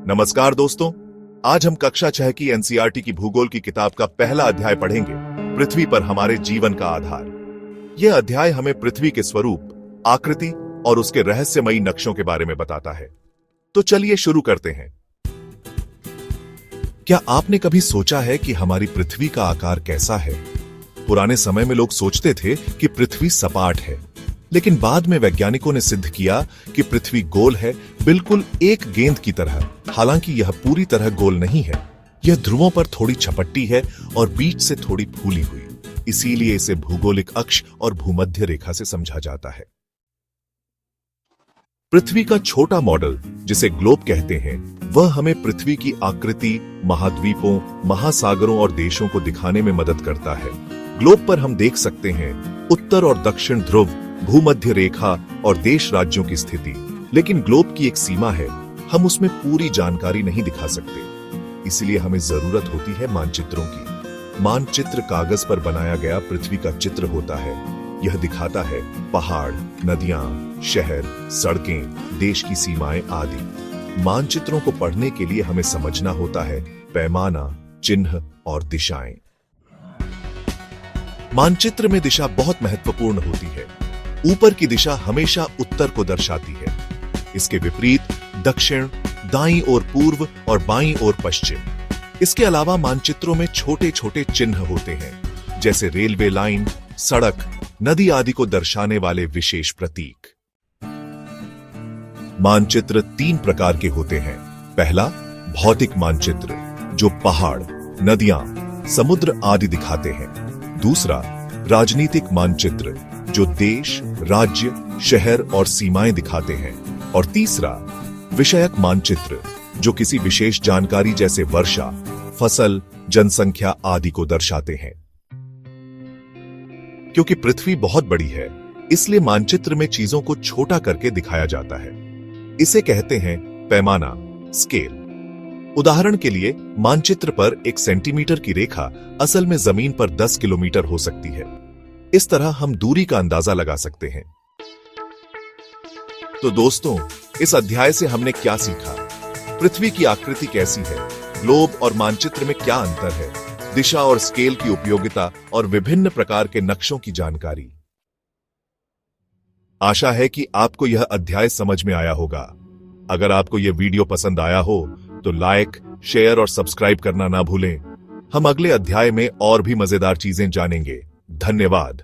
नमस्कार दोस्तों, आज हम कक्षा 6 की एनसीईआरटी की भूगोल की किताब का पहला अध्याय पढ़ेंगे, पृथ्वी पर हमारे जीवन का आधार। यह अध्याय हमें पृथ्वी के स्वरूप, आकृति और उसके रहस्यमयी नक्शों के बारे में बताता है। तो चलिए शुरू करते हैं। क्या आपने कभी सोचा है कि हमारी पृथ्वी का आकार कैसा है? पुराने समय में लोग सोचते थे कि पृथ्वी सपाट है, लेकिन बाद में वैज्ञानिकों ने सिद्ध किया कि पृथ्वी गोल है, बिल्कुल एक गेंद की तरह। हालांकि यह पूरी तरह गोल नहीं है। यह ध्रुवों पर थोड़ी छपट्टी है और बीच से थोड़ी फूली हुई। इसीलिए इसे भूगोलिक अक्ष और भूमध्य रेखा से समझा जाता है। पृथ्वी का छोटा मॉडल, जिसे ग्लोब कहते हैं, वह हमें पृथ्वी की आकृति, महाद्वीपों, महासागरों और देशों को दिखाने में मदद करता है। ग्लोब पर हम देख सकते हैं उत्तर और दक्षिण ध्रुव, भूमध्य रेखा और देश राज्यों की स्थिति। लेकिन ग्लोब की एक सीमा है, हम उसमें पूरी जानकारी नहीं दिखा सकते। इसलिए हमें जरूरत होती है मानचित्रों की। मानचित्र कागज पर बनाया गया पृथ्वी का चित्र होता है। यह दिखाता है पहाड़, नदियां, शहर, सड़कें, देश की सीमाएं आदि। मानचित्रों को पढ़ने के लिए हमें समझना होता है पैमाना, चिन्ह और दिशाएं। मानचित्र में दिशा बहुत महत्वपूर्ण होती है। ऊपर की दिशा हमेशा उत्तर को दर्शाती है। इसके विपरीत दक्षिण, दाईं ओर पूर्व और बाईं ओर पश्चिम। इसके अलावा मानचित्रों में छोटे छोटे चिन्ह होते हैं, जैसे रेलवे लाइन, सड़क, नदी आदि को दर्शाने वाले विशेष प्रतीक। मानचित्र 3 प्रकार के होते हैं। पहला, भौतिक मानचित्र, जो पहाड़, नदियां, समुद्र आदि दिखाते हैं। दूसरा, राजनीतिक मानचित्र, जो देश, राज्य, शहर और सीमाएं दिखाते हैं। और तीसरा, विषयक मानचित्र, जो किसी विशेष जानकारी जैसे वर्षा, फसल, जनसंख्या आदि को दर्शाते हैं। क्योंकि पृथ्वी बहुत बड़ी है, इसलिए मानचित्र में चीजों को छोटा करके दिखाया जाता है। इसे कहते हैं पैमाना, स्केल। उदाहरण के लिए, मानचित्र पर 1 सेंटीमीटर की रेखा असल में जमीन पर 10 किलोमीटर हो सकती है। इस तरह हम दूरी का अंदाजा लगा सकते हैं। तो दोस्तों, इस अध्याय से हमने क्या सीखा? पृथ्वी की आकृति कैसी है? ग्लोब और मानचित्र में क्या अंतर है? दिशा और स्केल की उपयोगिता और विभिन्न प्रकार के नक्शों की जानकारी। आशा है कि आपको यह अध्याय समझ में आया होगा। अगर आपको यह वीडियो पसंद आया हो तो लाइक, शेयर और सब्सक्राइब करना ना भूलें। हम अगले अध्याय में और भी मजेदार चीजें जानेंगे। धन्यवाद।